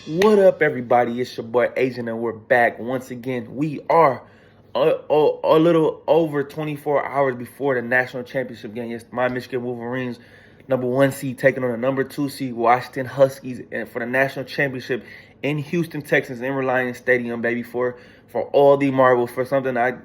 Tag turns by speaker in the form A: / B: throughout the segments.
A: What up, everybody? It's your boy Agent, and we're back once again. We are a little over 24 hours before the national championship game. Yes, my Michigan Wolverines, #1 seed, taking on the #2 seed Washington Huskies, and for the national championship in Houston, Texas, in Reliance Stadium, baby, for all the marbles, for something I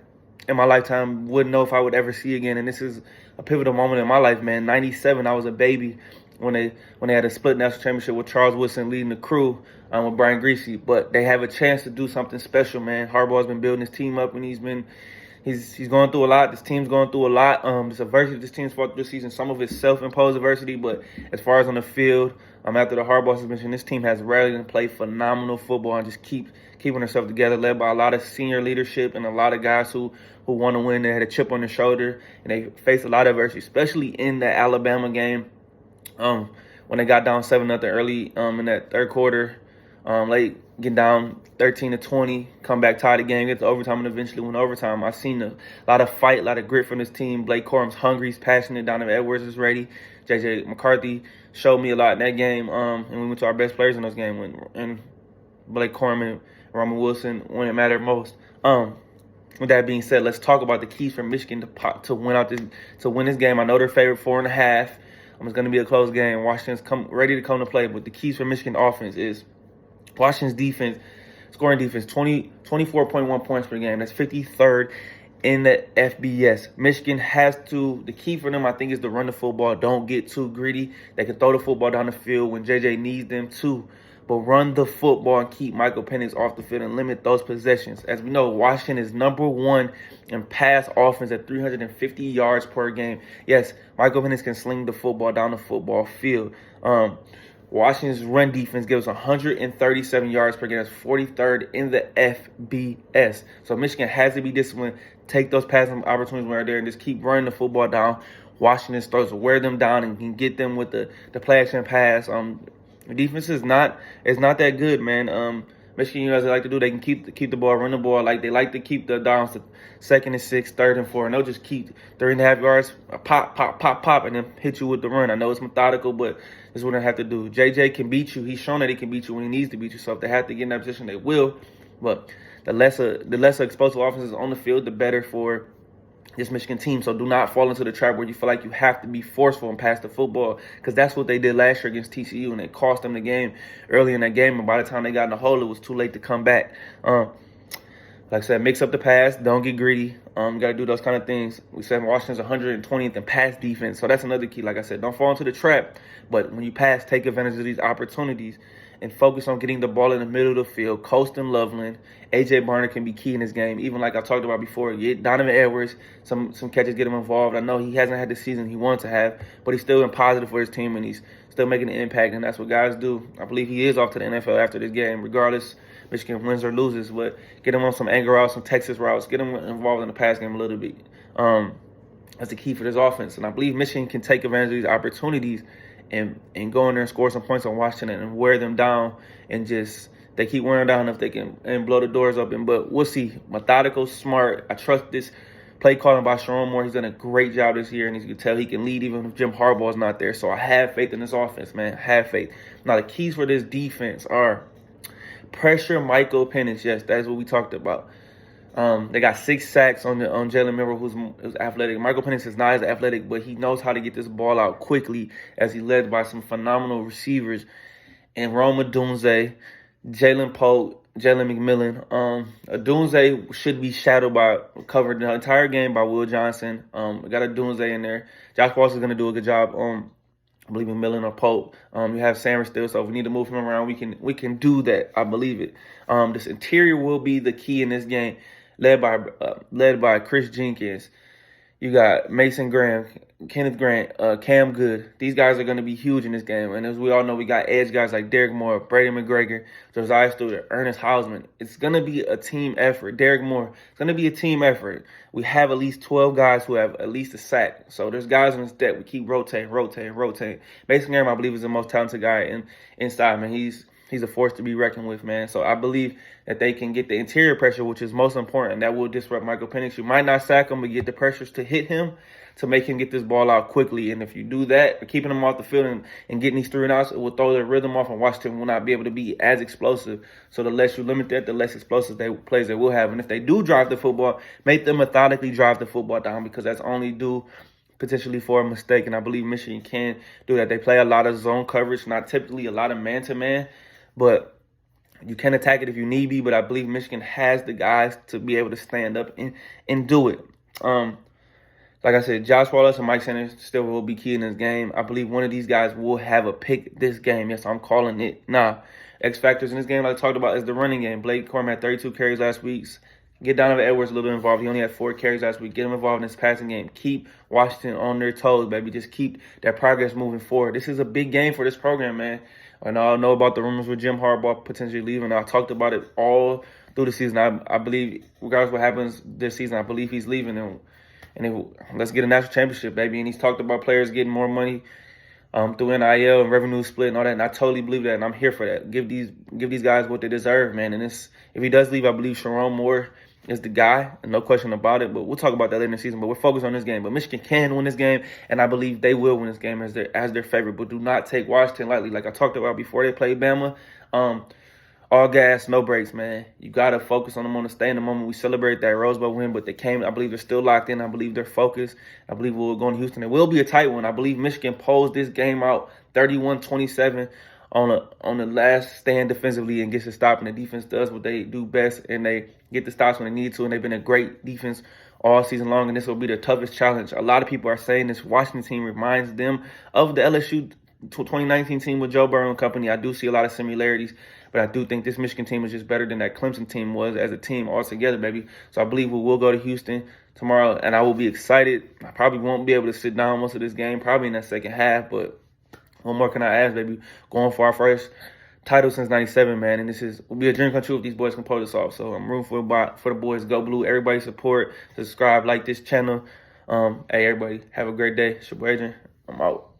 A: in my lifetime wouldn't know if I would ever see again. And this is a pivotal moment in my life, man. '97, I was a baby when they had a split national championship with Charles Woodson leading the crew, with Brian Griese. But they have a chance to do something special, man. Harbaugh's been building his team up, and he's going through a lot. This team's going through a lot. This adversity this team's fought through this season. Some of it's self-imposed adversity, but as far as on the field, after the Harbaugh suspension, this team has rallied and played phenomenal football and just keeping themselves together, led by a lot of senior leadership and a lot of guys who want to win. They had a chip on their shoulder, and they faced a lot of adversity, especially in the Alabama game. When they got down 7-0 early in that third quarter, late getting down 13-20, come back, tie the game, get to overtime, and eventually win overtime. I've seen a lot of fight, a lot of grit from this team. Blake Corum's hungry, he's passionate. Donovan Edwards is ready. J.J. McCarthy showed me a lot in that game, and we went to our best players in those games, and Blake Corum and Roman Wilson when it mattered most. With that being said, let's talk about the keys for Michigan to win this game. I know they're favored 4.5. It's going to be a close game. Washington's ready to come to play, but the keys for Michigan offense is Washington's defense, scoring defense, 24.1 points per game. That's 53rd in the FBS. Michigan the key for them, I think, is to run the football. Don't get too greedy. They can throw the football down the field when JJ needs them to, but run the football and keep Michael Penix off the field and limit those possessions. As we know, Washington is #1 in pass offense at 350 yards per game. Yes, Michael Penix can sling the football down the football field. Washington's run defense gives 137 yards per game. That's 43rd in the FBS. So Michigan has to be disciplined, take those passing opportunities when they're there, and just keep running the football down. Washington starts to wear them down and can get them with the play action pass. The defense is not that good, man. Michigan, as they like to do, they can keep the ball, run the ball. Like they like to keep the downs to 2nd and 6, 3rd and 4, and they'll just keep 3.5 yards, pop, and then hit you with the run. I know it's methodical, but this is what they have to do. JJ can beat you. He's shown that he can beat you when he needs to beat you. So if they have to get in that position, they will. But the lesser explosive offenses on the field, the better for this Michigan team. So do not fall into the trap where you feel like you have to be forceful and pass the football, because that's what they did last year against TCU, and it cost them the game early in that game. And by the time they got in the hole, it was too late to come back. Like I said, mix up the pass. Don't get greedy. You got to do those kind of things. We said Washington's 120th in pass defense, so that's another key. Like I said, don't fall into the trap. But when you pass, take advantage of these opportunities and focus on getting the ball in the middle of the field. Colston Loveland, A.J. Barner can be key in this game. Even like I talked about before, Donovan Edwards, some catches get him involved. I know he hasn't had the season he wants to have, but he's still been positive for his team, and he's still making an impact, and that's what guys do. I believe he is off to the NFL after this game, regardless Michigan wins or loses. But get him on some anger routes, some Texas routes. Get him involved in the pass game a little bit. That's the key for this offense. And I believe Michigan can take advantage of these opportunities and go in there and score some points on Washington and wear them down, and just they keep wearing down if they can and blow the doors open. But we'll see. Methodical, smart. I trust this play calling by Sherrone Moore. He's done a great job this year, and as you can tell, he can lead even if Jim Harbaugh is not there. So I have faith in this offense, man. Have faith. Now the keys for this defense are pressure Michael Penix. Yes, that's what we talked about. They got 6 sacks on Jalen Milroe, who's athletic. Michael Penix is not as athletic, but he knows how to get this ball out quickly, as he led by some phenomenal receivers. And Rome Odunze, Jalen Pope, Jalen McMillan. Odunze should be covered the entire game by Will Johnson. We got Odunze in there. Josh Walsh is going to do a good job. I believe in Millen or Pope. You have Sanders still, so if we need to move him around, we can do that. I believe it. This interior will be the key in this game, led by Chris Jenkins. You got Mason Graham, Kenneth Grant, Cam Good. These guys are going to be huge in this game. And as we all know, we got edge guys like Derek Moore, Brady McGregor, Josiah Stewart, Ernest Hausman. It's going to be a team effort. Derek Moore, it's going to be a team effort. We have at least 12 guys who have at least a sack. So there's guys in this deck. We keep rotating. Mason Graham, I believe, is the most talented guy inside. Man, he's he's a force to be reckoned with, man. So I believe that they can get the interior pressure, which is most important. That will disrupt Michael Penix. You might not sack him, but get the pressures to hit him to make him get this ball out quickly. And if you do that, keeping him off the field and getting these 3 and outs, it will throw their rhythm off, and Washington will not be able to be as explosive. So the less you limit that, the less explosive plays they will have. And if they do drive the football, make them methodically drive the football down, because that's only due potentially for a mistake. And I believe Michigan can do that. They play a lot of zone coverage, not typically a lot of man-to-man, but you can attack it if you need be. But I believe Michigan has the guys to be able to stand up and do it. Like I said, Josh Wallace and Mike Sanders still will be key in this game. I believe one of these guys will have a pick this game. Yes, I'm calling it. X factors in this game, like I talked about, is the running game. Blake Corum had 32 carries last week. Get Donovan Edwards a little involved. He only had 4 carries last week. Get him involved in this passing game. Keep Washington on their toes, baby. Just keep that progress moving forward. This is a big game for this program, man. I know about the rumors with Jim Harbaugh potentially leaving. I talked about it all through the season. I believe, regardless of what happens this season, I believe he's leaving. And let's get a national championship, baby. And he's talked about players getting more money through NIL and revenue split and all that. And I totally believe that, and I'm here for that. Give these guys what they deserve, man. And if he does leave, I believe Sharon Moore is the guy, and no question about it. But we'll talk about that later in the season. But we're focused on this game. But Michigan can win this game, and I believe they will win this game as their favorite. But do not take Washington lightly. Like I talked about before they played Bama, all gas, no brakes, man. You got to focus on them, on the stay in the moment. We celebrate that Rose Bowl win, but they came. I believe they're still locked in. I believe they're focused. I believe we'll go to Houston. It will be a tight one. I believe Michigan pulls this game out 31-27 on the last stand defensively and gets a stop. And the defense does what they do best, and they get the stops when they need to. And they've been a great defense all season long, and this will be the toughest challenge. A lot of people are saying this Washington team reminds them of the LSU 2019 team with Joe Burrow and company. I do see a lot of similarities, but I do think this Michigan team is just better than that Clemson team was as a team altogether, baby. So I believe we will go to Houston tomorrow, and I will be excited. I probably won't be able to sit down most of this game, probably in that second half, but what more can I ask, baby? Going for our first title since '97, man, and will be a dream come true if these boys can pull this off. So I'm rooting for the boys. Go Blue. Everybody support, subscribe, like this channel. Hey, everybody, have a great day. It's your boy Adrian. I'm out.